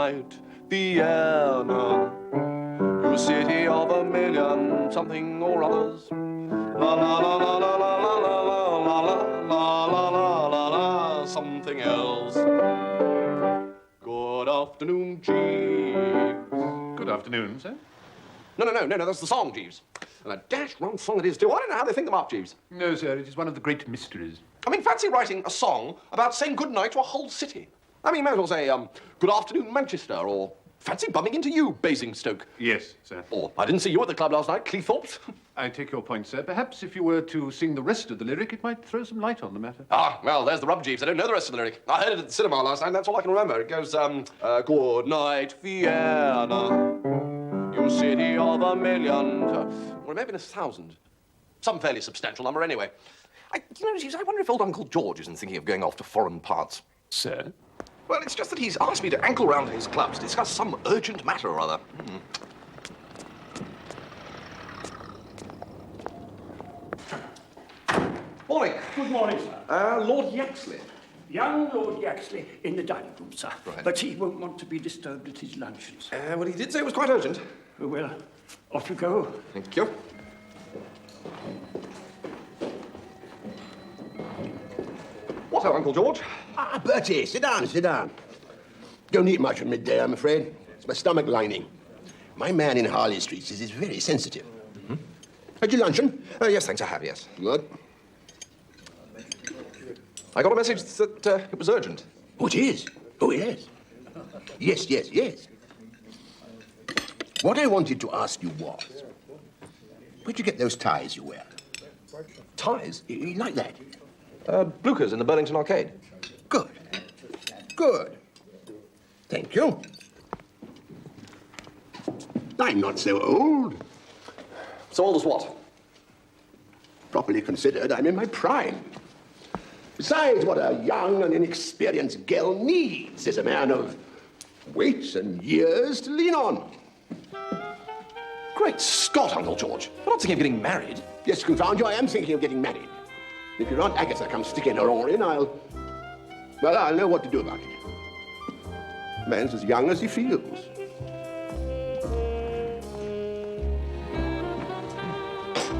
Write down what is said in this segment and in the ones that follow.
night, Vienna, you city of a million something or others. La la la la la la la la la la la la la la la something else. Good afternoon, Jeeves. Good afternoon, sir. No, that's the song, Jeeves. And a dashed wrong song it is, too. I don't know how they think them up, Jeeves. No, sir, it is one of the great mysteries. I mean, fancy writing a song about saying goodnight to a whole city. I mean, you might as well say, good afternoon, Manchester, or fancy bumping into you, Basingstoke. Yes, sir. Or, I didn't see you at the club last night, Cleethorpes. I take your point, sir. Perhaps if you were to sing the rest of the lyric, it might throw some light on the matter. Ah, well, there's the rub, Jeeves. I don't know the rest of the lyric. I heard it at the cinema last night, and that's all I can remember. It goes, good night, Vienna, you city of a million... Or maybe 1,000. Some fairly substantial number, anyway. Jeeves, I wonder if old Uncle George isn't thinking of going off to foreign parts. Sir? Well, it's just that he's asked me to ankle round his club to discuss some urgent matter or other. Morning. Good morning, sir. Lord Yaxley. Young Lord Yaxley in the dining room, sir. Right. But he won't want to be disturbed at his luncheons. Well, he did say it was quite urgent. Well, off you go. Thank you. What ho, Uncle George? Ah, Bertie, sit down, sit down. Don't eat much at midday, I'm afraid. It's my stomach lining. My man in Harley Street says it's very sensitive. Had your luncheon? Yes, thanks, I have, yes. Good. I got a message that it was urgent. Oh, it is? Oh, yes. Yes. What I wanted to ask you was, where'd you get those ties you wear? Ties? Like that? Bluchers in the Burlington Arcade. Good. Thank you. I'm not so old. So old as what? Properly considered, I'm in my prime. Besides, what a young and inexperienced girl needs is a man of weight and years to lean on. Great Scott, Uncle George. You're not thinking of getting married. Yes, confound you, I am thinking of getting married. If your Aunt Agatha comes sticking her oar in, I'll know what to do about it. Man's as young as he feels.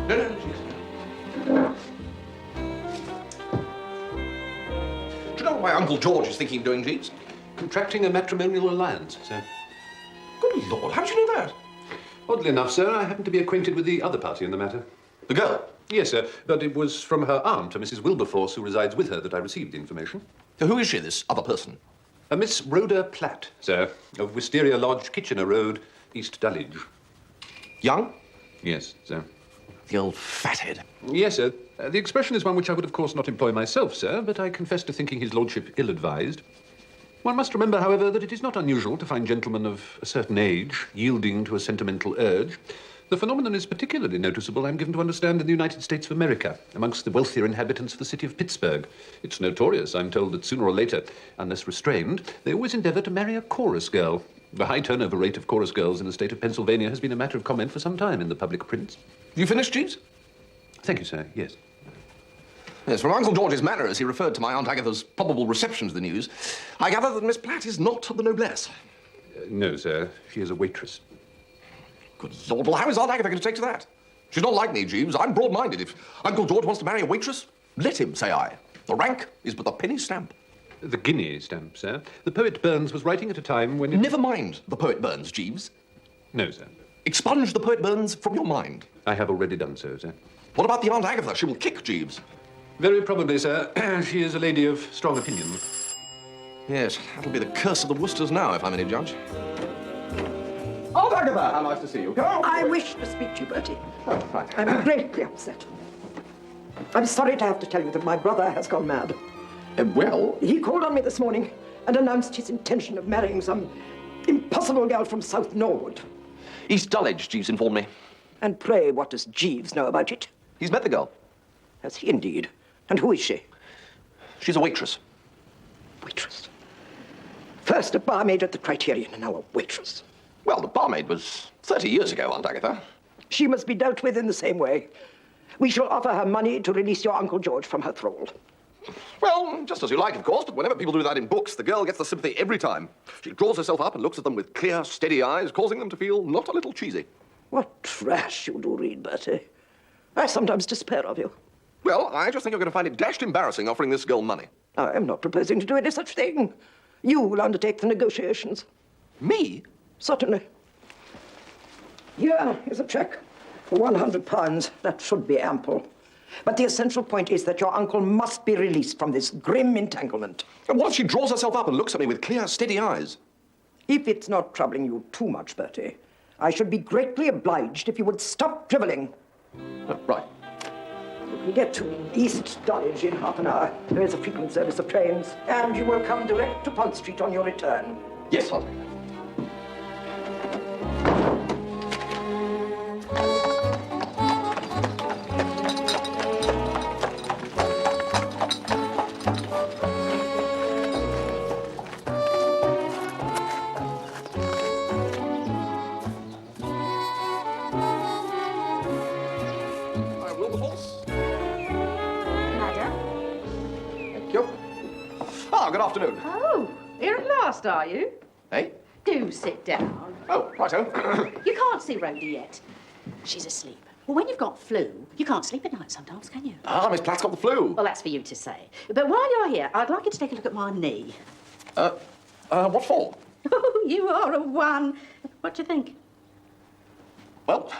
No, jeez. Do you know what my Uncle George is thinking of doing, Jeeves? Contracting a matrimonial alliance, sir. Good Lord, how did you know that? Oddly enough, sir, I happen to be acquainted with the other party in the matter. The girl? Yes, sir, but it was from her aunt, a Mrs. Wilberforce, who resides with her, that I received the information. So who is she, this other person? A Miss Rhoda Platt, sir, of Wisteria Lodge, Kitchener Road, East Dulwich. Young? Yes, sir. The old fathead. Yes, sir. The expression is one which I would, of course, not employ myself, sir, but I confess to thinking his lordship ill-advised. One must remember, however, that it is not unusual to find gentlemen of a certain age yielding to a sentimental urge. The phenomenon is particularly noticeable, I'm given to understand, in the United States of America, amongst the wealthier inhabitants of the city of Pittsburgh. It's notorious, I'm told, that sooner or later, unless restrained, they always endeavor to marry a chorus girl. The high turnover rate of chorus girls in the state of Pennsylvania has been a matter of comment for some time in the public prints. You finished, Jeeves? Thank you, sir. Yes. Yes, from Uncle George's manner as he referred to my Aunt Agatha's probable reception to the news, I gather that Miss Platt is not of the noblesse. No, sir. She is a waitress. Good Lord, well, how is Aunt Agatha going to take to that? She's not like me, Jeeves. I'm broad-minded. If Uncle George wants to marry a waitress, let him, say I. The rank is but the penny stamp. The guinea stamp, sir. The poet Burns was writing at a time when... Never mind the poet Burns, Jeeves. No, sir. Expunge the poet Burns from your mind. I have already done so, sir. What about the Aunt Agatha? She will kick Jeeves. Very probably, sir. She is a lady of strong opinion. Yes, that'll be the curse of the Woosters now, if I'm any judge. Aunt Agatha, how nice to see you. Come. I wish to speak to you, Bertie. Oh, right. I'm greatly upset. I'm sorry to have to tell you that my brother has gone mad. Well? He called on me this morning and announced his intention of marrying some impossible girl from South Norwood. East Dulwich, Jeeves informed me. And pray, what does Jeeves know about it? He's met the girl. Has he indeed? And who is she? She's a waitress. Waitress? First a barmaid at the Criterion and now a waitress. Well, the barmaid was 30 years ago, Aunt Agatha. She must be dealt with in the same way. We shall offer her money to release your Uncle George from her thrall. Well, just as you like, of course, but whenever people do that in books, the girl gets the sympathy every time. She draws herself up and looks at them with clear, steady eyes, causing them to feel not a little cheesy. What trash you do read, Bertie. I sometimes despair of you. Well, I just think you're going to find it dashed embarrassing offering this girl money. I am not proposing to do any such thing. You will undertake the negotiations. Me? Certainly. Here is a cheque for £100. That should be ample. But the essential point is that your uncle must be released from this grim entanglement. And what if she draws herself up and looks at me with clear, steady eyes? If it's not troubling you too much, Bertie, I should be greatly obliged if you would stop drivelling. Right. You can get to East Dulwich in half an hour. There is a frequent service of trains, and you will come direct to Pont Street on your return. Yes, I'll take that. Wilberforce. Madam? Thank you. Ah, good afternoon. Oh, here at last, are you? Hey? Do sit down. Oh, righto. You can't see Rhoda yet. She's asleep. Well, when you've got flu, you can't sleep at night sometimes, can you? Ah, Miss Platt's got the flu. Well, that's for you to say. But while you're here, I'd like you to take a look at my knee. What for? Oh, you are a one. What do you think? Well,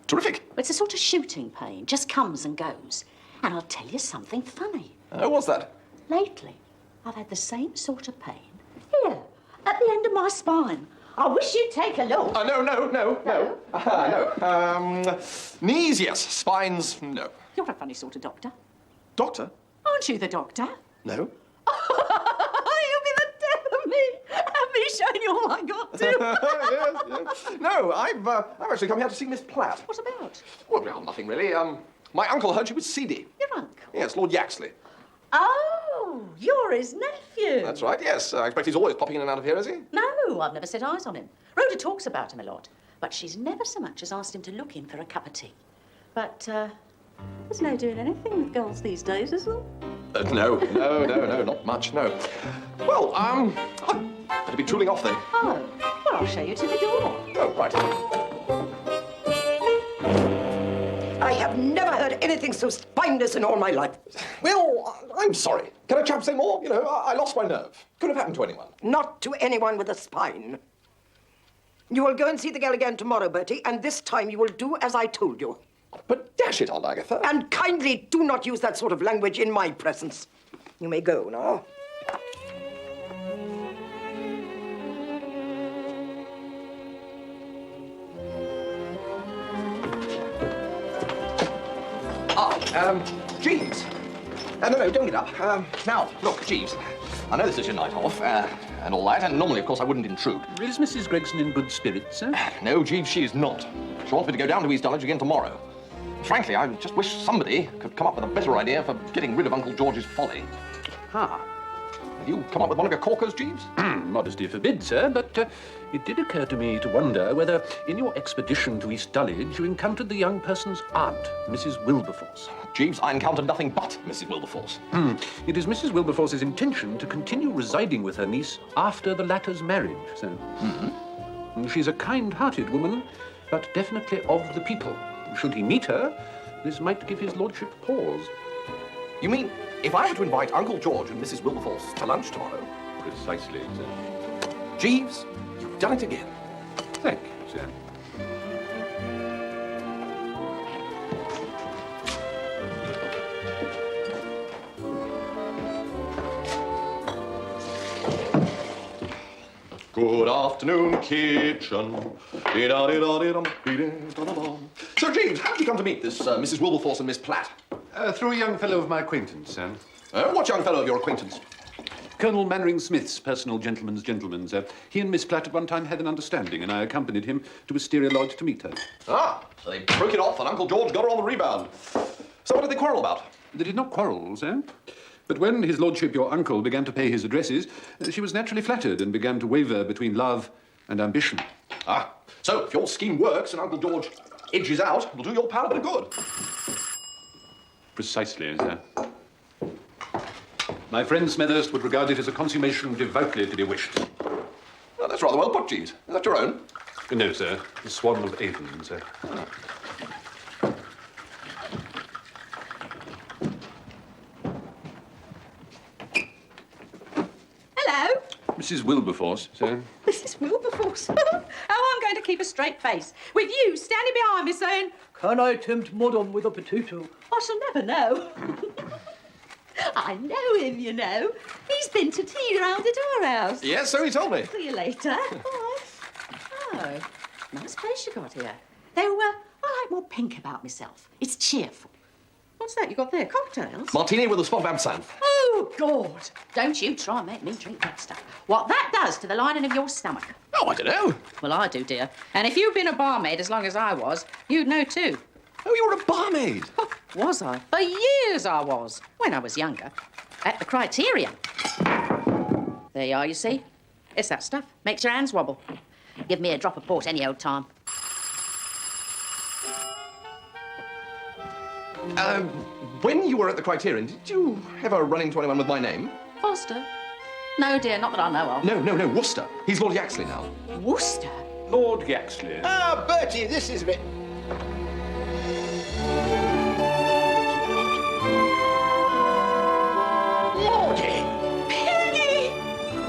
terrific. It's a sort of shooting pain, just comes and goes. And I'll tell you something funny. What's that? Lately, I've had the same sort of pain here, at the end of my spine. I wish you'd take a look. No. No. Knees, yes. Spines, no. You're a funny sort of doctor. Doctor? Aren't you the doctor? No. You'll be the death of me. Have me show you all I got to. Yes. No, I've actually come here to see Miss Platt. What about? Well, nothing really. My uncle heard she was seedy. Your uncle? Yes, Lord Yaxley. Oh, you're his nephew. That's right, yes. I expect he's always popping in and out of here, is he? No, I've never set eyes on him. Rhoda talks about him a lot, but she's never so much as asked him to look in for a cup of tea. But, there's no doing anything with girls these days, is there? No, not much, no. Well, I'd better be tooling off then. Oh, well, I'll show you to the door. Oh, right. I have never heard anything so spineless in all my life. Well, I'm sorry. Can a chap say more? You know, I lost my nerve. Could have happened to anyone. Not to anyone with a spine. You will go and see the girl again tomorrow, Bertie, and this time you will do as I told you. But dash it, Aunt Agatha. And kindly do not use that sort of language in my presence. You may go now. Jeeves. No, don't get up. Now, look, Jeeves. I know this is your night off, and all that, and normally, of course, I wouldn't intrude. Is Mrs. Gregson in good spirits, sir? No, Jeeves, she is not. She wants me to go down to East Dulwich again tomorrow. Frankly, I just wish somebody could come up with a better idea for getting rid of Uncle George's folly. Ah. Have you come up with one of your corkers, Jeeves? Modesty forbids, sir, but it did occur to me to wonder whether, in your expedition to East Dulwich, you encountered the young person's aunt, Mrs. Wilberforce. Jeeves, I encountered nothing but Mrs. Wilberforce. It is Mrs. Wilberforce's intention to continue residing with her niece after the latter's marriage, sir. She's a kind-hearted woman, but definitely of the people. Should he meet her, this might give his lordship pause. You mean, if I were to invite Uncle George and Mrs. Wilberforce to lunch tomorrow? Precisely, sir. Jeeves, you've done it again. Thank you, sir. Good afternoon, kitchen. So, Jeeves, how did you come to meet this Mrs. Wilberforce and Miss Platt? Through a young fellow of my acquaintance, sir. What young fellow of your acquaintance? Colonel Mannering Smith's personal gentleman's gentleman, sir. He and Miss Platt at one time had an understanding, and I accompanied him to Wisteria Lodge to meet her. Ah, so they broke it off and Uncle George got her on the rebound. So what did they quarrel about? They did not quarrel, sir. But when his lordship, your uncle, began to pay his addresses, she was naturally flattered and began to waver between love and ambition. Ah, so if your scheme works and Uncle George edges out, it'll do your pal a bit of good. Precisely, sir. My friend Smethurst would regard it as a consummation devoutly to be wished. Oh, that's rather well put, Jeeves. Is that your own? No, sir. The Swan of Avon, sir. Hello. Mrs. Wilberforce, sir. Mrs. Wilberforce. Oh, I'm going to keep a straight face with you standing behind me saying, Can I tempt Madame with a potato? I shall never know. I know him, you know. He's been to tea round at our house. Yes, so he told me. See you later. Bye. Oh, nice place you got here. Though, I like more pink about myself. It's cheerful. What's that you got there? Cocktails? Martini with a spot of absinthe. Oh, God. Don't you try and make me drink that stuff. What that does to the lining of your stomach. Oh, I don't know. Well, I do, dear. And if you'd been a barmaid as long as I was, you'd know too. Oh, you were a barmaid. Was I? For years I was. When I was younger. At the Criterion. There you are, you see. It's that stuff. Makes your hands wobble. Give me a drop of port any old time. When you were at the Criterion, did you ever run into anyone with my name? Foster? No, dear, not that I know of. No, Wooster. He's Lord Yaxley now. Worcester? Lord Yaxley. Ah, Bertie, this is a bit... Lordy! Peggy!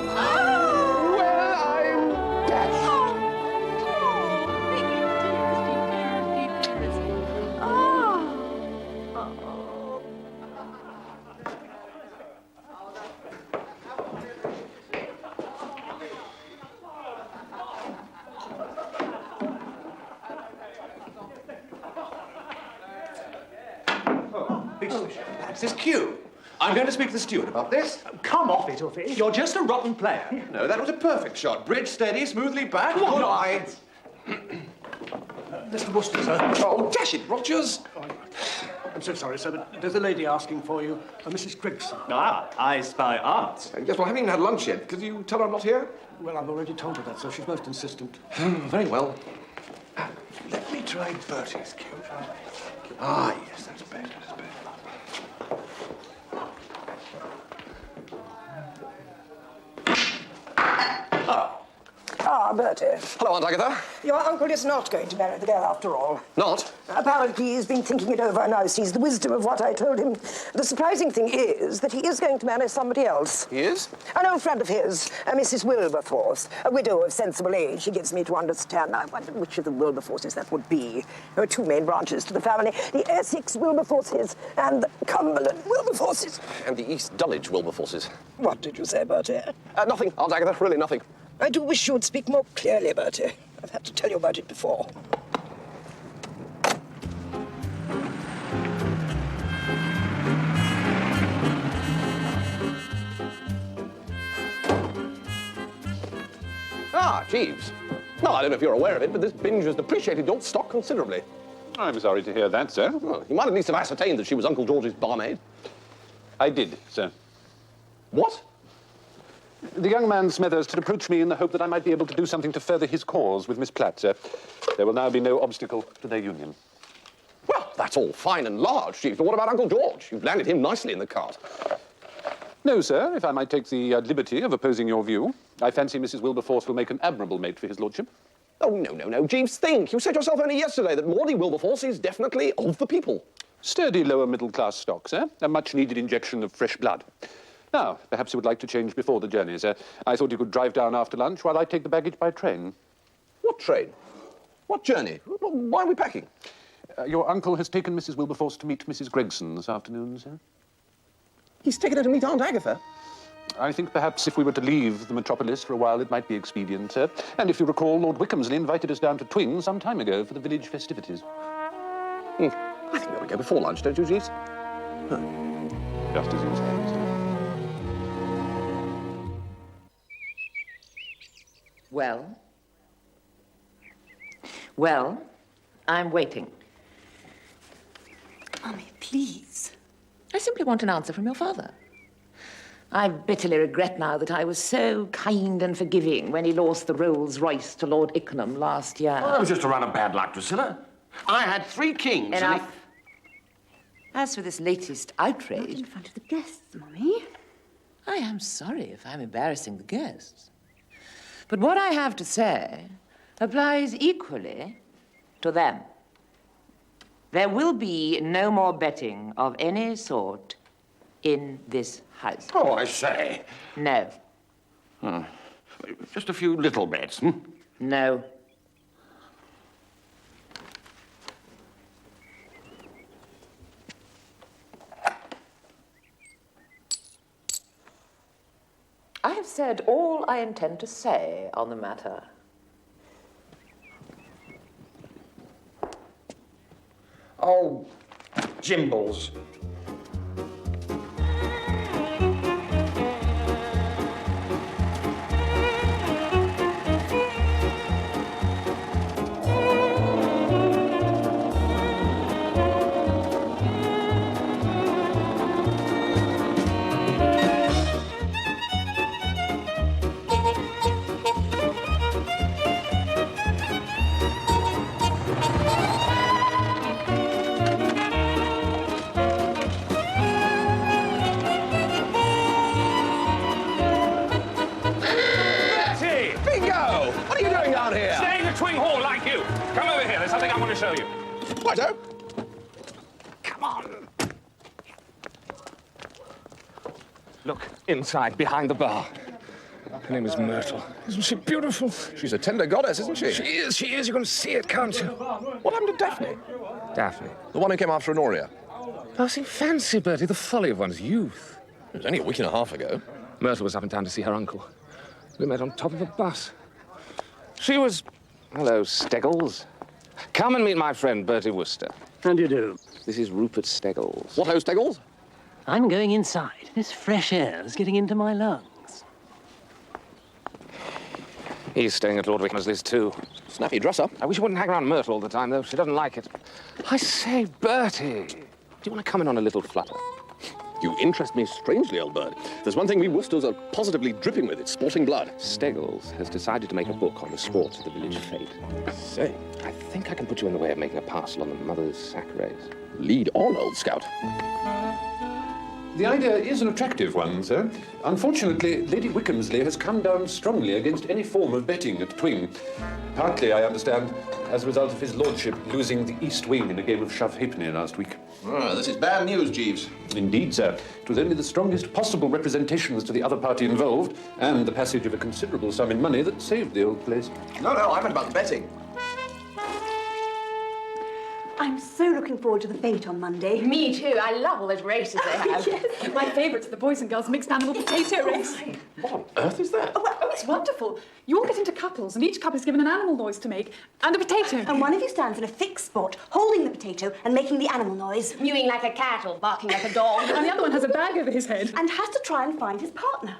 Oh! Well, I'm dashed. That's his cue. I'm going to speak to the steward about this. Come off it, Uffy. You're just a rotten player. No, that was a perfect shot. Bridge steady, smoothly back. What? Good eye. Mr. Wooster, sir. Oh, dash it, Rogers. I'm so sorry, sir, but there's a lady asking for you, Mrs. Gregson. Ah, I spy art. Yes, well, I haven't even had lunch yet. Could you tell her I'm not here? Well, I've already told her that, so she's most insistent. Very well. Let me try Bertie's cue. Ah, yes, that's better, that's better. Ah, Bertie. Hello, Aunt Agatha. Your uncle is not going to marry the girl after all. Not? Apparently, he's been thinking it over and now sees the wisdom of what I told him. The surprising thing is that he is going to marry somebody else. He is? An old friend of his, Mrs. Wilberforce, a widow of sensible age, he gives me to understand. I wonder which of the Wilberforces that would be. There are two main branches to the family, the Essex Wilberforces and the Cumberland Wilberforces. And the East Dulwich Wilberforces. What did you say, Bertie? Nothing, Aunt Agatha, really nothing. I do wish you would speak more clearly, Bertie. I've had to tell you about it before. Ah, Jeeves. Well, I don't know if you're aware of it, but this binge has depreciated your stock considerably. I'm sorry to hear that, sir. Well, you might at least have ascertained that she was Uncle George's barmaid. I did, sir. What? The young man Smethurst had approached me in the hope that I might be able to do something to further his cause with Miss Platt, sir. There will now be no obstacle to their union. Well, that's all fine and large, Jeeves, but what about Uncle George? You've landed him nicely in the cart. No, sir, if I might take the liberty of opposing your view. I fancy Mrs. Wilberforce will make an admirable mate for his lordship. Oh, no, Jeeves, think. You said yourself only yesterday that Maudie Wilberforce is definitely of the people. Sturdy lower middle-class stock, sir. A much-needed injection of fresh blood. Now, perhaps you would like to change before the journey, sir. I thought you could drive down after lunch while I take the baggage by train. What train? What journey? Why are we packing? Your uncle has taken Mrs. Wilberforce to meet Mrs. Gregson this afternoon, sir. He's taken her to meet Aunt Agatha. I think perhaps if we were to leave the metropolis for a while, it might be expedient, sir. And if you recall, Lord Wickhamsley invited us down to Twing some time ago for the village festivities. I think we ought to go before lunch, don't you, Jeeves? Just as you say, Mr. Well? Well, I'm waiting. Mummy, please. I simply want an answer from your father. I bitterly regret now that I was so kind and forgiving when he lost the Rolls-Royce to Lord Ickenham last year. Well, that was just a run of bad luck, Drusilla. I had 3 kings. Enough. As for this latest outrage... Not in front of the guests, Mummy. I am sorry if I'm embarrassing the guests. But what I have to say applies equally to them. There will be no more betting of any sort in this house. Oh, I say. No. Just a few little bets, hmm? No. I have said all I intend to say on the matter. Oh, Jimbles. Bingo! What are you doing down here? Staying at Twing Hall like you. Come over here. There's something I want to show you. Righto. Come on. Look, inside, behind the bar. Her name is Myrtle. Isn't she beautiful? She's a tender goddess, isn't she? She is. You can see it, can't you? What happened to Daphne? Daphne. The one who came after Honoria. Oh, see, fancy, Bertie, the folly of one's youth. It was only a week and a half ago. Myrtle was up in town to see her uncle. We met on top of a bus. She was... Hello, Steggles. Come and meet my friend, Bertie Wooster. How do you do? This is Rupert Steggles. What, ho, Steggles? I'm going inside. This fresh air is getting into my lungs. He's staying at Lord Wickham,'s too. Snappy dresser. I wish you wouldn't hang around Myrtle all the time, though. She doesn't like it. I say, Bertie, do you want to come in on a little flutter? You interest me strangely, old bird. There's one thing we Woosters are positively dripping with. It's sporting blood. Steggles has decided to make a book on the sports of the village fete. Say, I think I can put you in the way of making a parcel on the mother's sack race. lead on, old scout. The idea is an attractive one, sir. Unfortunately, Lady Wickhamsley has come down strongly against any form of betting at Twing. Partly, I understand, as a result of his lordship losing the East Wing in a game of shove halfpenny last week. Ah, this is bad news, Jeeves. Indeed, sir. It was only the strongest possible representations to the other party involved and the passage of a considerable sum in money that saved the old place. No, I meant about the betting. I'm so looking forward to the fete on Monday. Me too. I love all those races they have. Yes. My favourite's the boys and girls mixed animal potato race. What on earth is that? Oh, it's wonderful. You all get into couples, and each couple is given an animal noise to make, and a potato. And one of you stands in a fixed spot, holding the potato and making the animal noise. Mewing like a cat or barking like a dog. And the other one has a bag over his head. And has to try and find his partner.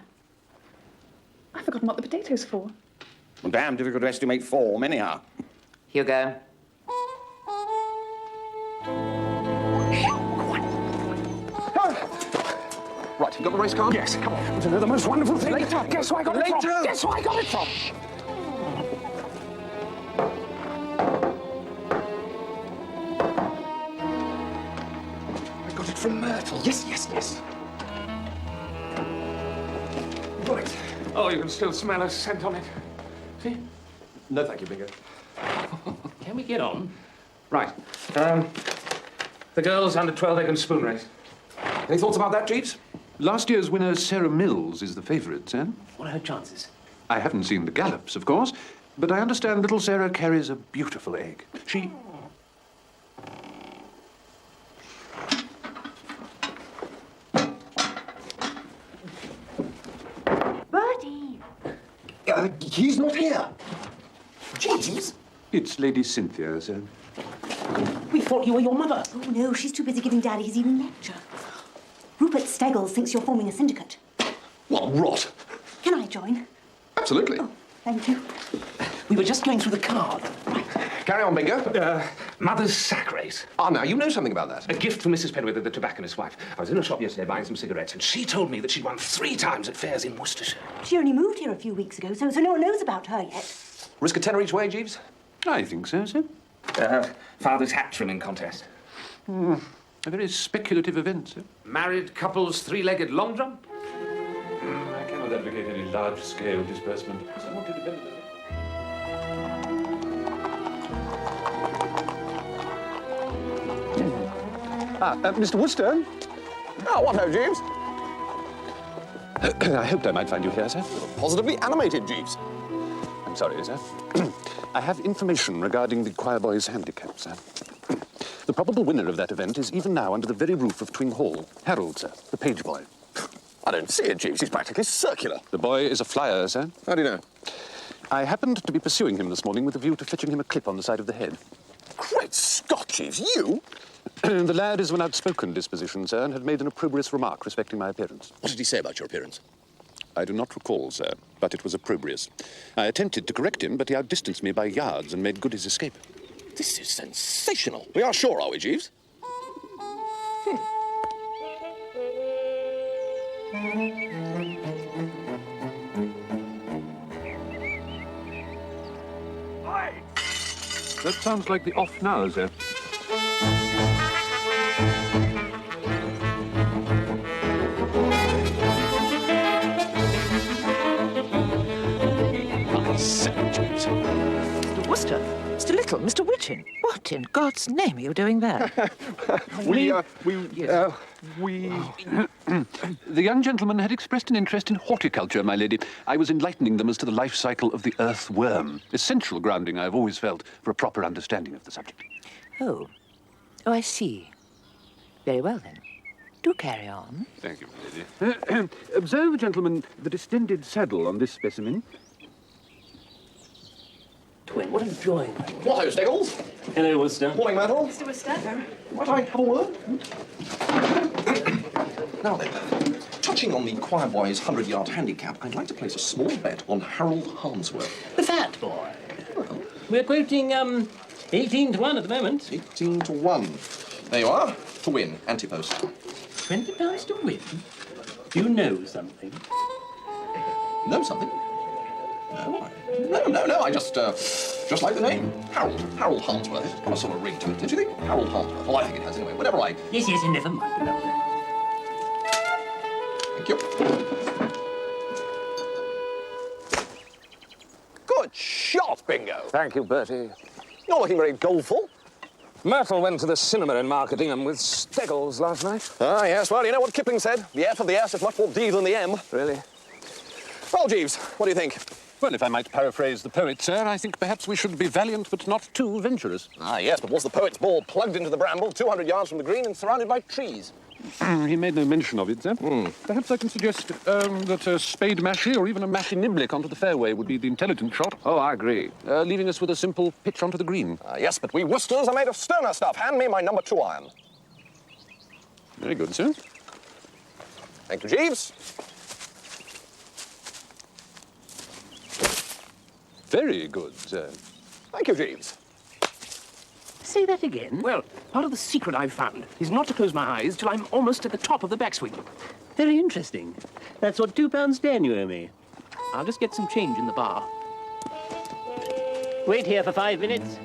I've forgotten what the potato's for. Well, damn difficult to estimate form, anyhow. Hugo. Right, you got the race card? Yes, come on. Want to know the most wonderful thing? Later. Guess who I got it from? Guess who I got it from? I got it from Myrtle. Yes. Got it. Oh, you can still smell a scent on it. See? No, thank you, Bingo. Can we get on? Right. The girls under 12 egg and spoon race. Any thoughts about that, Jeeves? Last year's winner, Sarah Mills, is the favourite, sir. What are her chances? I haven't seen the gallops, of course, but I understand little Sarah carries a beautiful egg. She... Bertie! He's not here. Jeeves? It's Lady Cynthia, sir. We thought you were your mother. Oh, no, she's too busy giving Daddy his evening lecture. Rupert Steggles thinks you're forming a syndicate. What rot. Can I join? Absolutely. Oh, thank you. We were just going through the card. Carry on, Bingo. Mother's sack race. Ah, now, you know something about that. A gift from Mrs. Penwether, the tobacconist's wife. I was in a shop yesterday buying some cigarettes, and she told me that she'd won 3 times at fairs in Worcestershire. She only moved here a few weeks ago, so no one knows about her yet. Risk a tenner each way, Jeeves? I think so, sir. Father's hat trimming contest. A very speculative event, sir. Married couples 3-legged long jump. would advocate any large-scale disbursement. I want to depend on it. Mr. Wooster? Oh, what ho, Jeeves? I hoped I might find you here, sir. Positively animated, Jeeves. I'm sorry, sir. I have information regarding the choir boy's handicap, sir. The probable winner of that event is even now under the very roof of Twing Hall. Harold, sir, the page boy. I don't see it, Jeeves. He's practically circular. The boy is a flyer, sir. How do you know? I happened to be pursuing him this morning with a view to fetching him a clip on the side of the head. Great Scott, Jeeves, you? The lad is of an outspoken disposition, sir, and had made an opprobrious remark respecting my appearance. What did he say about your appearance? I do not recall, sir, but it was opprobrious. I attempted to correct him, but he outdistanced me by yards and made good his escape. This is sensational. We are sure, are we, Jeeves? That sounds like the off now, sir. Mr. Wooster, Mr. Little, Mr. Witchin. What in God's name are you doing there? The young gentleman had expressed an interest in horticulture, my lady. I was enlightening them as to the life cycle of the earthworm. Essential grounding, I've always felt, for a proper understanding of the subject. Oh, I see. Very well, then. Do carry on. Thank you, my lady. Observe, gentlemen, the distended saddle on this specimen. Twing, what a joy. What ho, Steggles? Hello, Wooster. Morning, Myrtle. Mr. Wooster? Might I have a word? Now then, touching on the choir boy's 100-yard handicap, I'd like to place a small bet on Harold Harmsworth. The fat boy. We're quoting, 18 to 1 at the moment. 18 to 1. There you are. To win. Antipost. £20 to win? You know something? Know something? No, I just like the name. Harold Harmsworth. It's got a sort of ring to it, don't you think? Harold Harmsworth. Well, I think it has anyway. Whenever I... Yes, never mind about that. Thank you. Good shot, Bingo. Thank you, Bertie. You're looking very doleful. Myrtle went to the cinema in Marketingham with Steggles last night. Ah, yes, well, you know what Kipling said. The F of the S is much more D than the M. Really? Well, Jeeves, what do you think? Well, if I might paraphrase the poet, sir, I think perhaps we should be valiant but not too venturous. Ah, yes, but was the poet's ball plugged into the bramble 200 yards from the green and surrounded by trees? He made no mention of it, sir. Perhaps I can suggest that a spade mashie or even a mashie niblick onto the fairway would be the intelligent shot. Oh, I agree. Leaving us with a simple pitch onto the green. Ah, yes, but we Woosters are made of sterner stuff. Hand me my number 2 iron. Very good, sir. Thank you, Jeeves. Very good, sir. Thank you, Jeeves. Say that again. Well, part of the secret I've found is not to close my eyes till I'm almost at the top of the backswing. Very interesting. That's what £2.10 you owe me. I'll just get some change in the bar. Wait here for 5 minutes.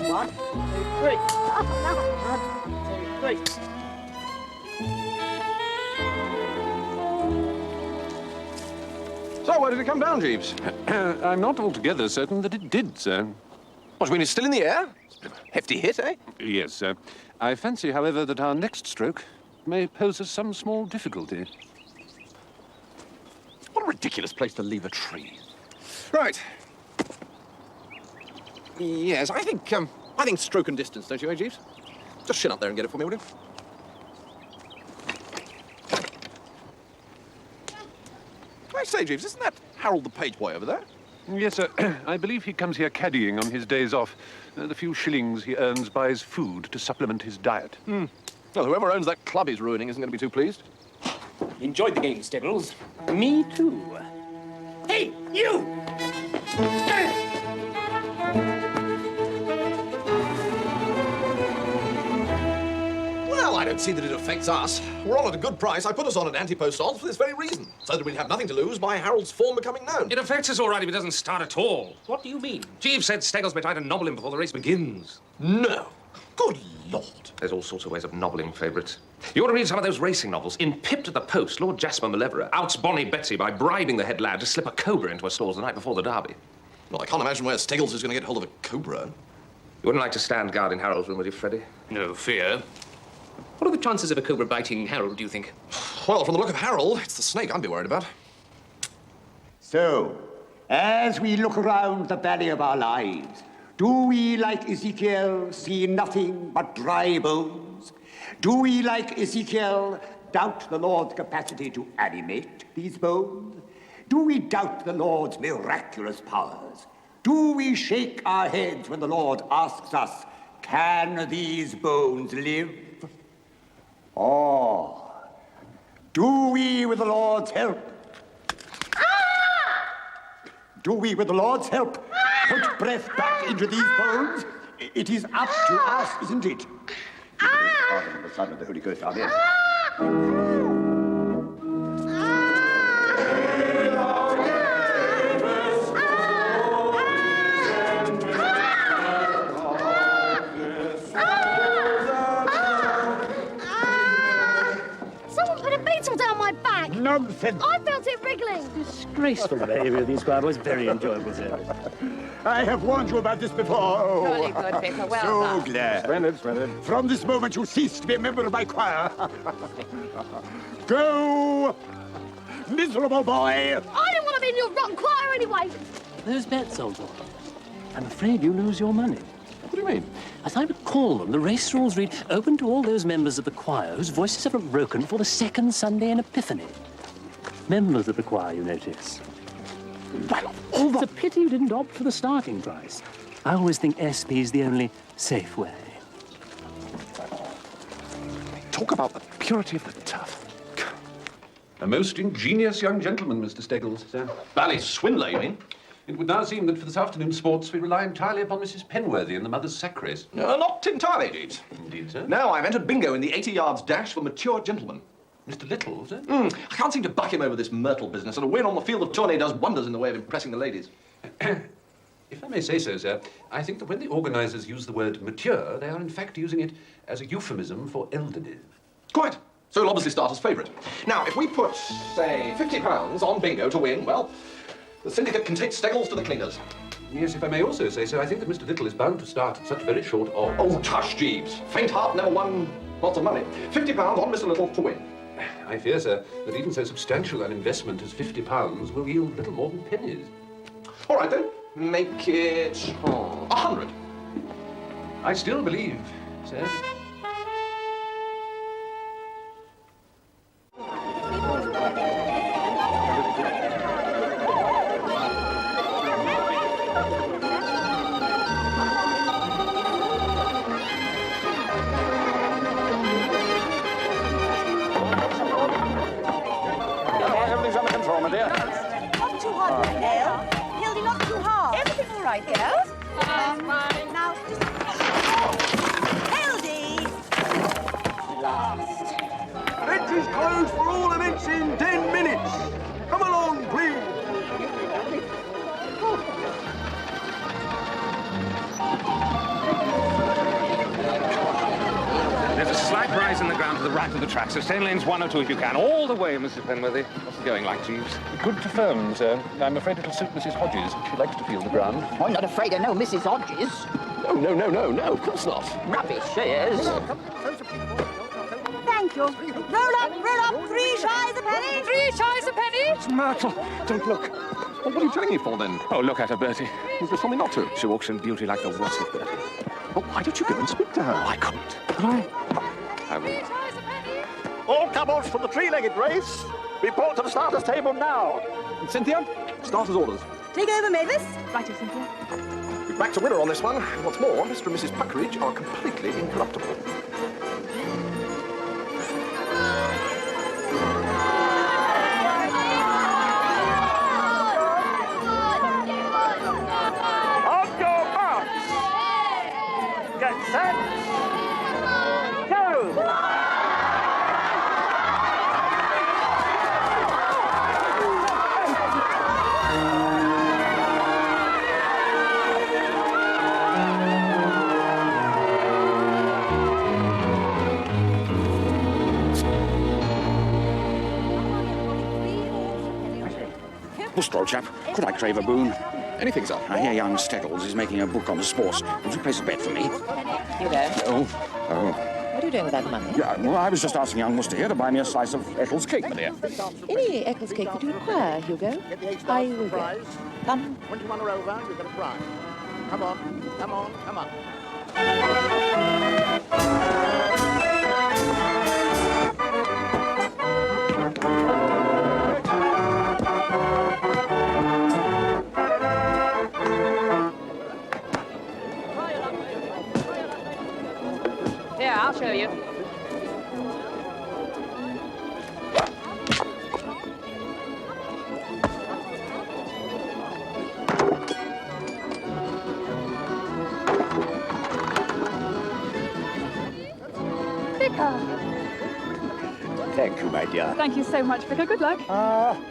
One, two, three. One, two, three. So, where did it come down, Jeeves? I'm not altogether certain that it did, sir. What, do you mean it's still in the air? It's a hefty hit, eh? Yes, sir. I fancy, however, that our next stroke may pose us some small difficulty. What a ridiculous place to leave a tree. Right. Yes, I think stroke and distance, don't you, eh, Jeeves? Just shin up there and get it for me, will you? I say, Jeeves, isn't that Harold the page boy over there? Yes, sir. I believe he comes here caddying on his days off. The few shillings he earns buys food to supplement his diet. Well, whoever owns that club he's ruining isn't going to be too pleased. Enjoyed the game, Steggles. Me too. Hey, you! Well, I don't see that it affects us. We're on at a good price. I put us on at anti-post odds for this very reason, so that we'd have nothing to lose by Harold's form becoming known. It affects us all right if it doesn't start at all. What do you mean? Chief said Steggles may try to nobble him before the race begins. No. Good Lord. There's all sorts of ways of nobbling favourites. You ought to read some of those racing novels. In Pip to the Post, Lord Jasper Malevola outs Bonnie Betsy by bribing the head lad to slip a cobra into her stalls the night before the derby. Well, I can't imagine where Steggles is going to get hold of a cobra. You wouldn't like to stand guard in Harold's room, would you, Freddie? No fear. What are the chances of a cobra biting Harold, do you think? Well, from the look of Harold, it's the snake I'd be worried about. So, as we look around the valley of our lives, do we, like Ezekiel, see nothing but dry bones? Do we, like Ezekiel, doubt the Lord's capacity to animate these bones? Do we doubt the Lord's miraculous powers? Do we shake our heads when the Lord asks us, can these bones live? Or do we, with the Lord's help, with the Lord's help, put breath back into these bones? It is up to us, isn't it? Father, and the Son, and the Holy Ghost, amen. Down my back. Nonsense. I felt it wriggling. Disgraceful behaviour of these choir boys. Very enjoyable, sir. I have warned you about this before. Jolly good, Vicar. Well so done. glad. Splendid, splendid. From this moment, you cease to be a member of my choir. Go, miserable boy. I didn't want to be in your rotten choir anyway. Those bets, old boy. I'm afraid you lose your money. What do you mean? As I recall them, the race rules read, open to all those members of the choir whose voices are broken for the second Sunday in Epiphany. Members of the choir, you notice. Well, it's a pity you didn't opt for the starting price. I always think SP's the only safe way. Talk about the purity of the turf. A most ingenious young gentleman, Mr. Steggles, sir. Bally swindler, you mean? It would now seem that for this afternoon's sports we rely entirely upon Mrs. Penworthy and the mother's sack race. Not entirely, Jeeves. Indeed, sir. No, I've entered bingo in the 80 yards dash for mature gentlemen. Mr. Little, sir? I can't seem to buck him over this Myrtle business, and a win on the field of tourney does wonders in the way of impressing the ladies. If I may say so, sir, I think that when the organisers use the word mature, they are in fact using it as a euphemism for elderly. Quite. So he'll obviously start as favourite. Now, if we put, say, £50 on bingo to win, well, the syndicate can take Steggles to the cleaners. Yes, if I may also say so, I think that Mr. Little is bound to start at such very short odds. Oh, tush, Jeeves. Faint heart never won lots of money. £50 on Mr. Little to win. I fear, sir, that even so substantial an investment as £50 will yield little more than pennies. All right, then. Make it 100. I still believe, sir. Everything's under control, my dear. Not too hard, Hildy. Hildy, not too hard. Everything all right, girls? Now, Hildy! Last. Entry's closed for all events in 10 minutes. Come along, please. There's a slight rise in the ground to the right of the track, so stay in lanes 1 or 2 if you can. All the way, Mrs. Penworthy. What's it going like, Jeeves? Good to firm, sir. I'm afraid it'll suit Mrs. Hodges. She likes to feel the ground. I'm not afraid of no Mrs. Hodges. No, of course not. Rubbish, she is. Thank you. Roll up, 3 shies a penny. 3 shies a penny. It's Myrtle. Don't look. Well, what are you telling me for, then? Oh, look at her, Bertie. You just told me not to. She walks in beauty like the what's it, Bertie. Well, why don't you go and speak to her? I couldn't. Could I? I will. All come-offs for the three-legged race. Report to the starters' table now. And Cynthia, starters' orders. Take over, Mavis. Righto, Cynthia. We're back to winner on this one. And what's more, Mr. and Mrs. Puckeridge are completely incorruptible. On your marks. Get set. Go. Wooster, old chap, could I crave a boon? Anything, sir. I hear young Steggles is making a book on the sports. Would you place a bet for me? Hugo, Oh. what are you doing with that money? Yeah, well, I was just asking young Wooster here to buy me a slice of Eccles cake, my dear. Any Eccles cake that you require, Hugo. I will get. Come. 21 or over, you get a prize. Come on, come on, come on. Here, I'll show you. Thank you, my dear. Thank you so much, Vicar. Good luck.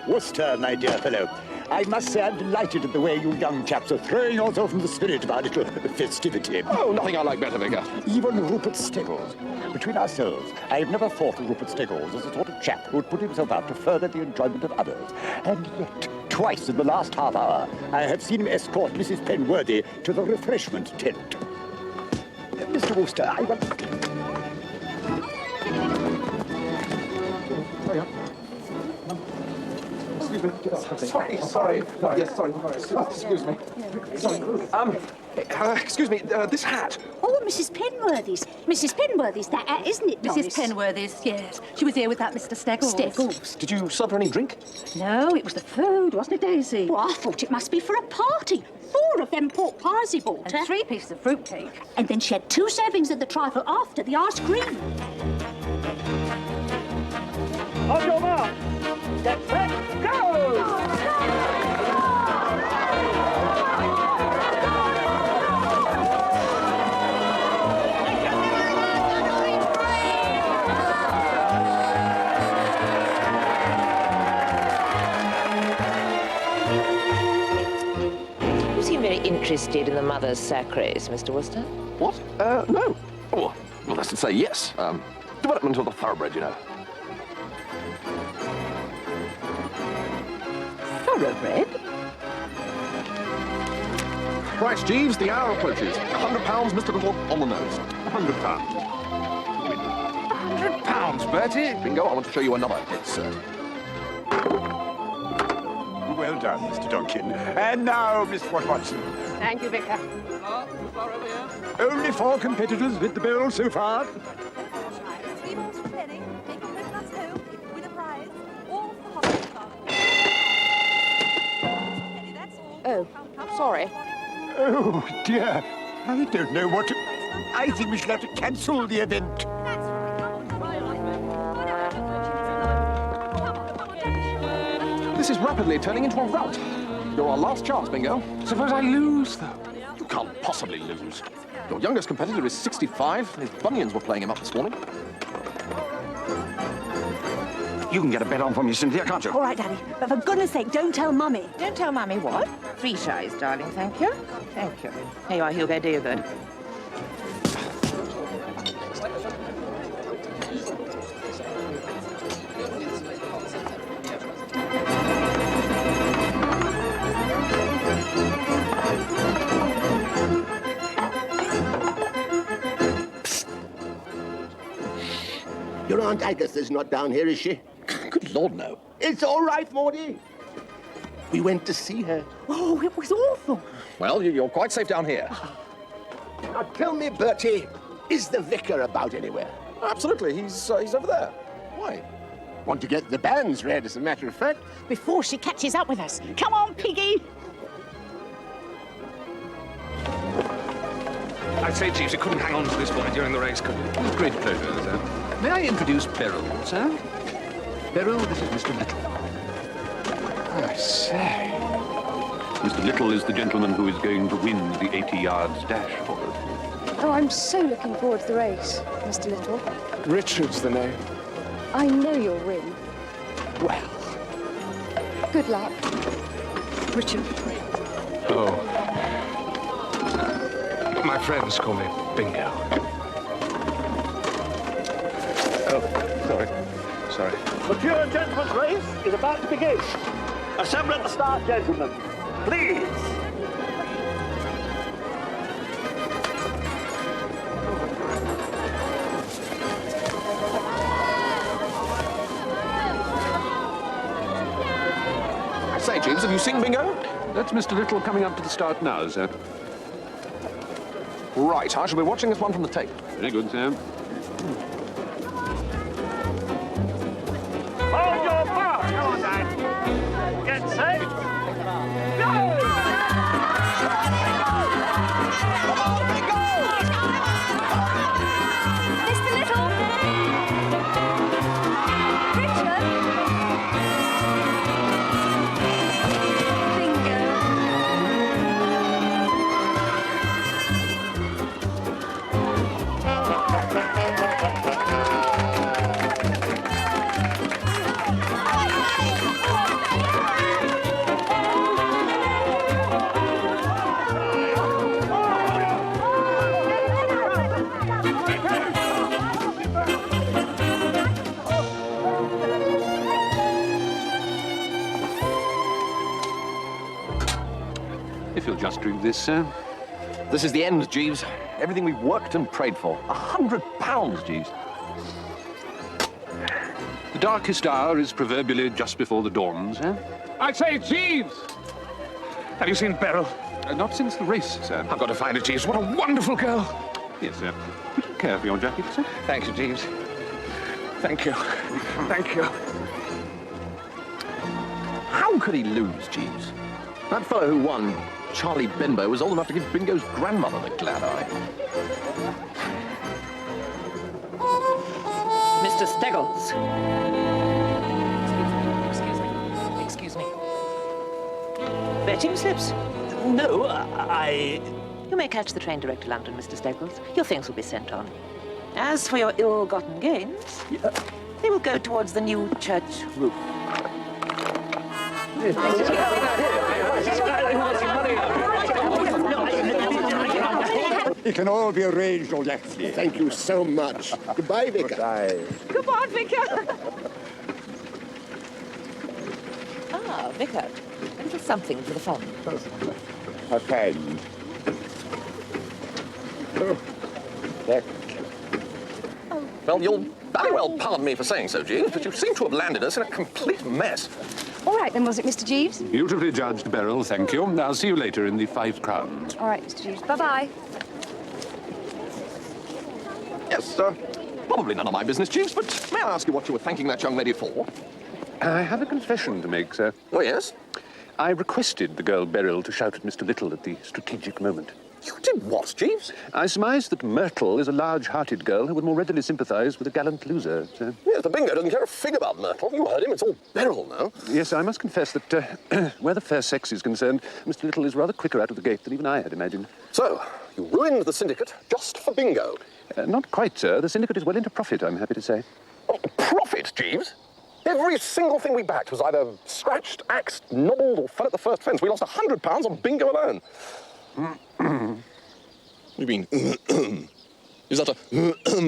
Wooster, my dear fellow. I must say I'm delighted at the way you young chaps are throwing yourself in the spirit of our little festivity. Oh, nothing I like better, Vicar. Even Rupert Steggles. Between ourselves, I've never thought of Rupert Steggles as the sort of chap who would put himself out to further the enjoyment of others. And yet, twice in the last half hour, I have seen him escort Mrs. Penworthy to the refreshment tent. Mr. Wooster, I want... Sorry. Yes, sorry. Excuse me. Sorry. Excuse me, this hat. Oh, Mrs. Penworthy's. Mrs. Penworthy's that hat, isn't it, Doris? Mrs. Penworthy's, yes. She was here with that Mr. Steggles. Steggles. Did you serve her any drink? No, it was the food, wasn't it, Daisy? Well, I thought it must be for a party. 4 of them pork pies he bought her. And 3 pieces of fruitcake. And then she had 2 servings of the trifle after the ice cream. On your mark. Get set, go! You seem very interested in the mother's sacres, Mr. Wooster. What? No. Oh, well, that's to say yes. Development of the thoroughbred, you know. Thoroughbred? Right, Jeeves, the hour approaches. £100, Mr. Little, on the nose. £100. £100, Bertie? Bingo, I want to show you another. It's, Well done, Mr. Donkin. And now, Miss Watson. Thank you, Vicar. Only 4 competitors with the bill so far. 3 balls for a penny. Take your coconuts home. Win a prize. All for the penny, that's all. Oh, sorry. Oh, dear. I don't know what to... I think we shall have to cancel the event. This is rapidly turning into a rout. You're our last chance, Bingo. Suppose I lose, though? You can't possibly lose. Your youngest competitor is 65. His bunions were playing him up this morning. You can get a bet on for me, Cynthia, can't you? All right, Daddy. But for goodness sake, don't tell Mummy. Don't tell Mummy what? 3 shies, darling, thank you. Thank you. Here you are, Hugo, do you good. Your Aunt Agatha's not down here, is she? Good Lord, no. It's all right, Morty. We went to see her. Oh, it was awful. Well, you're quite safe down here. Now tell me, Bertie, is the vicar about anywhere? Absolutely, he's over there. Why? Want to get the bands read, as a matter of fact. Before she catches up with us. Come on, Piggy. I'd say, Jeeves, you couldn't hang on to this boy during the race, could you? With great pleasure, sir. May I introduce Beryl, sir? Beryl, this is Mr. Little. I say. Mr. Little is the gentleman who is going to win the 80 yards dash for us. Oh, I'm so looking forward to the race, Mr. Little. Richard's the name. I know you'll win. Well. Good luck. Richard. Oh. My friends call me Bingo. Oh, sorry. The pure gentleman's race is about to begin. Assemble at the start, gentlemen. Please. I say, Jeeves, have you seen Bingo? That's Mr. Little coming up to the start now, sir. Right, I shall be watching this one from the tape. Very good, sir. Hold your bar. Come on, Dad. Get set. Go! Mr. Little! Richard! Bingo! If you'll just drink this, sir. This is the end, Jeeves. Everything we've worked and prayed for. £100, Jeeves. The darkest hour is proverbially just before the dawn, sir. I say, Jeeves! Have you seen Beryl? Not since the race, sir. I've got to find her, Jeeves. What a wonderful girl. Yes, sir. Would you care for your jacket, sir? Thank you, Jeeves. Thank you. Thank you. How could he lose, Jeeves? That fellow who won, Charlie Benbow, was old enough to give Bingo's grandmother the glad eye. Mr. Steggles. Excuse me. Betting slips? No, I... You may catch the train direct to London, Mr. Steggles. Your things will be sent on. As for your ill-gotten gains, they will go towards the new church roof. It can all be arranged, old Yaxley. Thank you so much. Goodbye, Vicar. Goodbye. Goodbye, Vicar. Ah, Vicar. A little something for the fun. A pen. Well, you'll very well pardon me for saying so, Jeeves, but you seem to have landed us in a complete mess. All right, then, was it, Mr. Jeeves? Beautifully judged, Beryl, thank you. I'll see you later in the 5 crowns. All right, Mr. Jeeves. Bye-bye. Yes, probably none of my business, Jeeves, but may I ask you what you were thanking that young lady for? I have a confession to make, sir. Oh, yes? I requested the girl Beryl to shout at Mr. Little at the strategic moment. You did what, Jeeves? I surmise that Myrtle is a large-hearted girl who would more readily sympathise with a gallant loser, sir. Yes, the Bingo doesn't care a fig about Myrtle. You heard him. It's all Beryl now. Yes, I must confess that where the fair sex is concerned, Mr. Little is rather quicker out of the gate than even I had imagined. So, you ruined the syndicate just for Bingo? Not quite, sir. The syndicate is well into profit, I'm happy to say. Oh, profit, Jeeves? Every single thing we backed was either scratched, axed, nobbled, or fell at the first fence. We lost £100 on Bingo alone. What do you mean? Is that a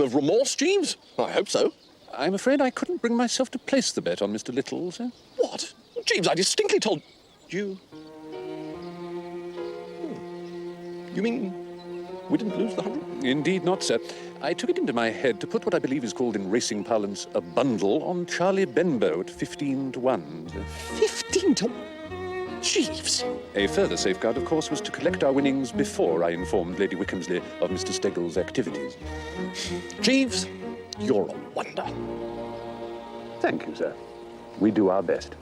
of remorse, Jeeves? I hope so. I'm afraid I couldn't bring myself to place the bet on Mr. Little, sir. What? Jeeves, I distinctly told you... You mean we didn't lose the 100? Indeed not, sir. I took it into my head to put what I believe is called in racing parlance a bundle on Charlie Benbow at 15 to 1. 15 to 1? Jeeves! A further safeguard, of course, was to collect our winnings before I informed Lady Wickhamsley of Mr. Steggles' activities. Jeeves, you're a wonder. Thank you, sir. We do our best.